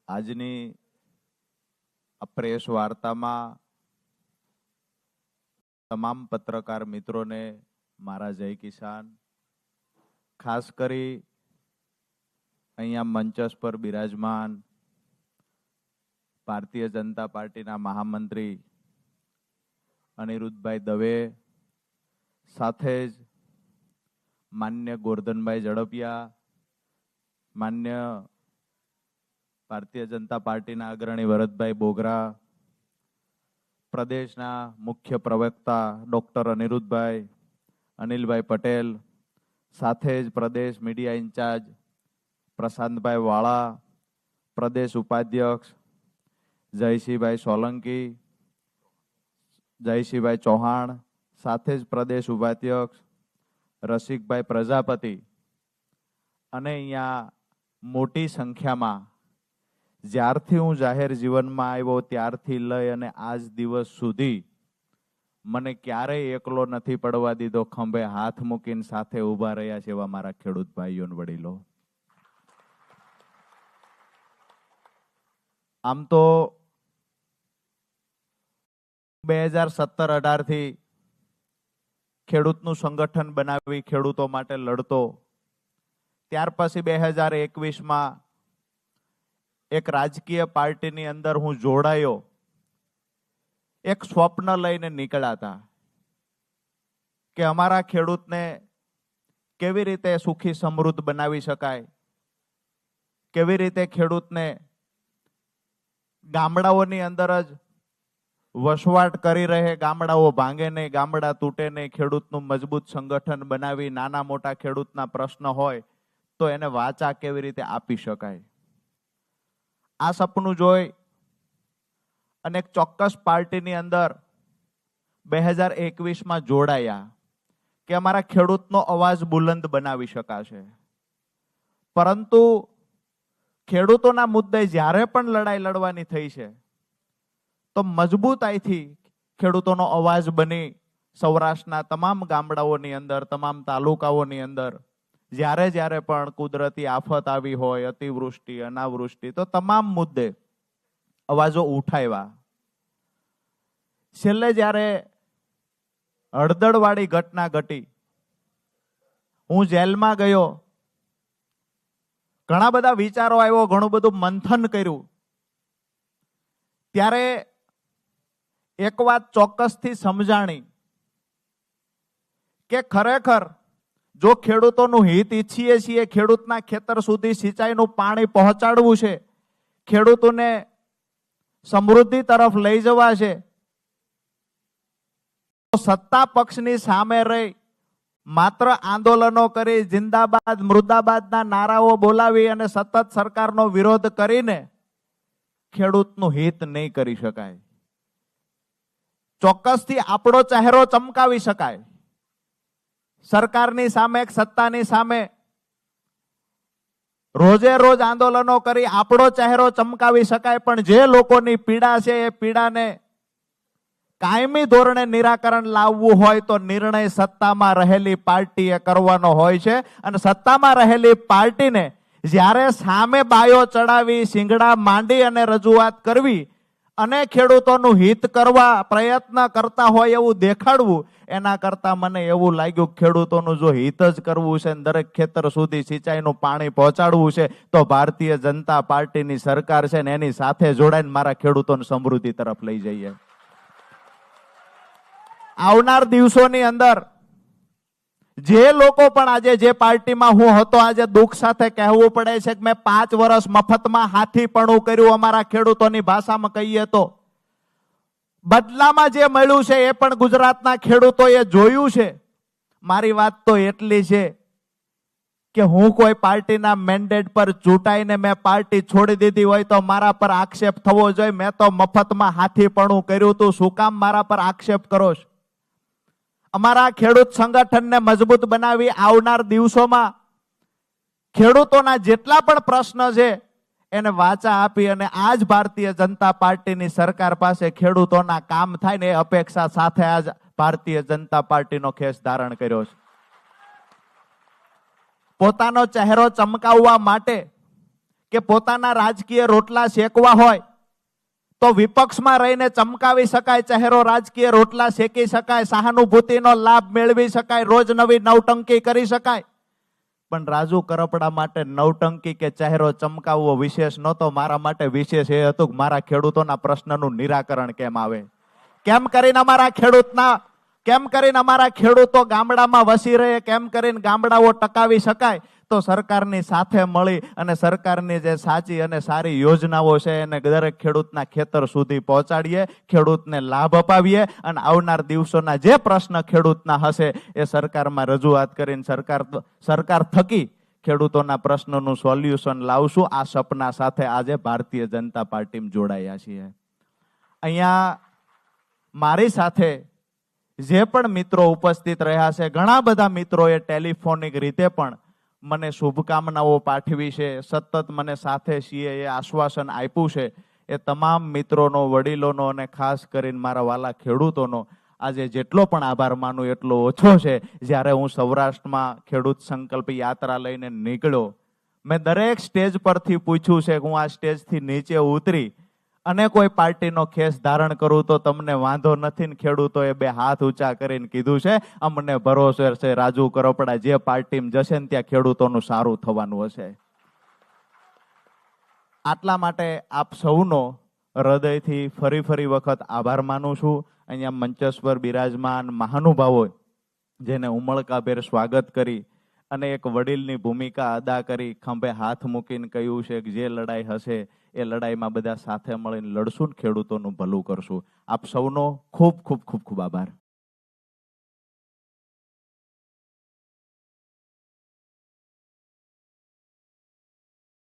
આજની આ પ્રેસ વાર્તામાં તમામ પત્રકાર મિત્રોને મારા જય કિસાન. ખાસ કરી અહીંયા મંચસ પર બિરાજમાન ભારતીય જનતા પાર્ટીના મહામંત્રી અનિરુદ્ધભાઈ દવે, સાથે જ માન્ય ગોરધનભાઈ ઝડપિયા, માન્ય ભારતીય જનતા પાર્ટીના અગ્રણી વરદભાઈ બોગરા, પ્રદેશના મુખ્ય પ્રવક્તા ડોક્ટર અનિરુદ્ધભાઈ, અનિલભાઈ પટેલ, સાથે જ પ્રદેશ મીડિયા ઇન્ચાર્જ પ્રશાંતભાઈ વાળા, પ્રદેશ ઉપાધ્યક્ષ જયસિંહભાઈ સોલંકી, જયસિંહભાઈ ચૌહાણ, સાથે જ પ્રદેશ ઉપાધ્યક્ષ રસિકભાઈ પ્રજાપતિ અને અહીંયા મોટી સંખ્યામાં જ્યારથી હું જાહેર જીવનમાં આવ્યો ત્યારથી લઈ અને આજ દિવસ સુધી મને ક્યારેય એકલો નથી પડવા દીધો. ખંભે હાથ મૂકીને સાથે ઊભા રહ્યા છે એવા મારા ખેડૂત ભાઈઓ અને વડીલો. આમ તો 2017-18 થી ખેડૂતનું સંગઠન બનાવી ખેડૂતો માટે લડતો, ત્યાર પછી 2021માં એક રાજકીય પાર્ટીની અંદર હું જોડાયો. એક સ્વપ્ન લઈને નીકળ્યા હતા કે અમારા ખેડૂતને કેવી રીતે સુખી સમૃદ્ધ બનાવી શકાય, કેવી રીતે ખેડૂતને ગામડાઓની અંદર જ વસવાટ કરી રહે, ગામડાઓ ભાંગે નહીં, ગામડા તૂટે નહીં, ખેડૂતનું મજબૂત સંગઠન બનાવી નાના મોટા ખેડૂતના પ્રશ્ન હોય તો એને વાચા કેવી રીતે આપી શકાય. આ સપનું જોઈ અને એક ચોક્કસ પાર્ટીની અંદર 2021માં જોડાયા કે અમારા ખેડૂતનો અવાજ બુલંદ બનાવી શકાશે. પરંતુ ખેડૂતોના મુદ્દે જ્યારે પણ લડાઈ લડવાની થઈ છે તો મજબૂતાઈથી ખેડૂતોનો અવાજ બની સૌરાષ્ટ્રના તમામ ગામડાઓની અંદર, તમામ તાલુકાઓની અંદર જ્યારે જ્યારે પણ કુદરતી આફત આવી હોય, અતિવૃષ્ટિ, અનાવૃષ્ટિ, તો તમામ મુદ્દે અવાજો ઉઠાવ્યા. છેલ્લે જ્યારે હળદળવાળી ઘટના ઘટી, હું જેલમાં ગયો, ઘણા બધા વિચારો આવ્યો, ઘણું બધું મંથન કર્યું, ત્યારે એક વાત ચોક્કસથી સમજાણી કે ખરેખર જો ખેડૂતોનું હિત ઈચ્છીએ છીએ, ખેડૂતના ખેતર સુધી સિંચાઈનું પાણી પહોંચાડવું છે, ખેડૂતોને સમૃદ્ધિ તરફ લઈ જવા છે, તો સત્તા પક્ષની સામે રહી માત્ર આંદોલનો કરી, જિંદાબાદ મુર્દાબાદના નારાઓ બોલાવી અને સતત સરકારનો વિરોધ કરીને ખેડૂતનું હિત નહીં કરી શકાય. ચોક્કસથી આપણો ચહેરો ચમકાવી શકાય, સરકારની સામે, સત્તાની સામે રોજે રોજ આંદોલનો કરી આપણો ચહેરો ચમકાવી શકાય, પણ જે લોકોની પીડા છે એ પીડાને કાયમી ધોરણે નિરાકરણ લાવવું હોય તો નિર્ણય સત્તામાં રહેલી પાર્ટીએ કરવાનો હોય છે. અને સત્તામાં રહેલી પાર્ટીને જ્યારે સામે બાયો ચડાવી, શિંગડા માંડી અને રજૂઆત કરવી અને ખેડૂતોનું હિત કરવા પ્રયત્ન કરતા હોય એવું દેખાડવું, એના કરતા મને એવું લાગ્યું ખેડૂતોનું જો હિત જ કરવું છે, દરેક ખેતર સુધી સિંચાઈનું પાણી પહોંચાડવું છે, તો ભારતીય જનતા પાર્ટીની સરકાર છે ને એની સાથે જોડાઈને મારા ખેડૂતોને સમૃદ્ધિ તરફ લઈ જઈએ. આવનાર દિવસોની અંદર જે લોકો પણ આજે જે પાર્ટીમાં હું હતો, આજે દુઃખ સાથે કહેવું પડે છે કે મેં 5 વર્ષ મફતમાં હાથીપણું કર્યું, અમારા ખેડૂતોની ભાષામાં કહીએ તો બદલામાં જે મળ્યું છે એ પણ ગુજરાતના ખેડૂતોએ જોયું છે. મારી વાત તો એટલી છે કે હું કોઈ પાર્ટીના મેન્ડેટ પર ચૂંટાઈને મેં પાર્ટી છોડી દીધી હોય તો મારા પર આક્ષેપ થવો જોઈએ. મેં તો મફતમાં હાથીપણું કર્યું હતું, શું કામ મારા પર આક્ષેપ કરો છો? અમારા ખેડૂત સંગઠનને મજબૂત બનાવી આવનાર દિવસોમાં ખેડૂતોના જેટલા પણ પ્રશ્ન છે એને વાચા આપી અને આજ ભારતીય જનતા પાર્ટીની સરકાર પાસે ખેડૂતોના કામ થાય ને એ અપેક્ષા સાથે આજ ભારતીય જનતા પાર્ટીનો ખેસ ધારણ કર્યો છે. પોતાનો ચહેરો ચમકાવવા માટે કે પોતાના રાજકીય રોટલા શેકવા હોય તો વિપક્ષમાં રહીને ચમકાવી શકાય ચહેરો, રાજકીય રોટલા શેકી શકાય, સહાનુભૂતિનો લાભ મેળવી શકાય, રોજ નવી નવટંકી કરી શકાય. પણ રાજુ કરપડા માટે નવટંકી કે ચહેરો ચમકાવવો વિશેષ નહોતો. મારા માટે વિશેષ એ હતું કે મારા ખેડૂતોના પ્રશ્નનું નિરાકરણ કેમ આવે, કેમ કરીને અમારા ખેડૂતો ગામડામાં વસી રહે, કેમ કરીને ગામડાઓ ટકાવી શકાય. તો સરકારની સાથે મળી અને સરકારની જે સાચી અને સારી યોજનાઓ છે એને દરેક ખેડૂતના ખેતર સુધી પહોંચાડીએ, ખેડૂતને લાભ અપાવીએ અને આવનાર દિવસોના જે પ્રશ્ન ખેડૂતના હશે એ સરકારમાં રજૂઆત કરીને સરકાર થકી ખેડૂતોના પ્રશ્નોનું સોલ્યુશન લાવશું. આ સપના સાથે આજે ભારતીય જનતા પાર્ટીમાં જોડાયા છીએ. અહીંયા મારી સાથે જે પણ મિત્રો ઉપસ્થિત રહ્યા છે, ઘણા બધા મિત્રોએ ટેલિફોનિક રીતે પણ મને શુભકામનાઓ પાઠવી છે, સતત મને સાથે છીએ એ આશ્વાસન આપ્યું છે. એ તમામ મિત્રોનો, વડીલોનો અને ખાસ કરીને મારા વાલા ખેડૂતોનો આજે જેટલો પણ આભાર માનું એટલો ઓછો છે. જ્યારે હું સૌરાષ્ટ્રમાં ખેડૂત સંકલ્પ યાત્રા લઈને નીકળ્યો, મેં દરેક સ્ટેજ પરથી પૂછ્યું છે કે હું આ સ્ટેજથી નીચે ઉતરી અને કોઈ પાર્ટીનો ખેસ ધારણ કરું તો તમને વાંધો નથી ને? ખેડૂતોએ બે હાથ ઊંચા કરીને કીધું છે અમને ભરોસો છે રાજુ કરપડા જે પાર્ટીમાં જશે ને ત્યાં ખેડૂતોનું સારું થવાનું હશે. આટલા માટે આપ સૌનો હૃદયથી ફરી વખત આભાર માનું છું. અહીંયા મંચસ પર બિરાજમાન મહાનુભાવો જેને ઉમળકાભેર સ્વાગત કરી અને એક વડીલની ભૂમિકા અદા કરી, ખંભે હાથ મૂકીને કહ્યું છે કે જે લડાઈ હશે એ લડાઈમાં બધા સાથે મળીને લડશું ને ખેડૂતોનું ભલું કરશું. આપ સૌનો ખૂબ ખૂબ આભાર.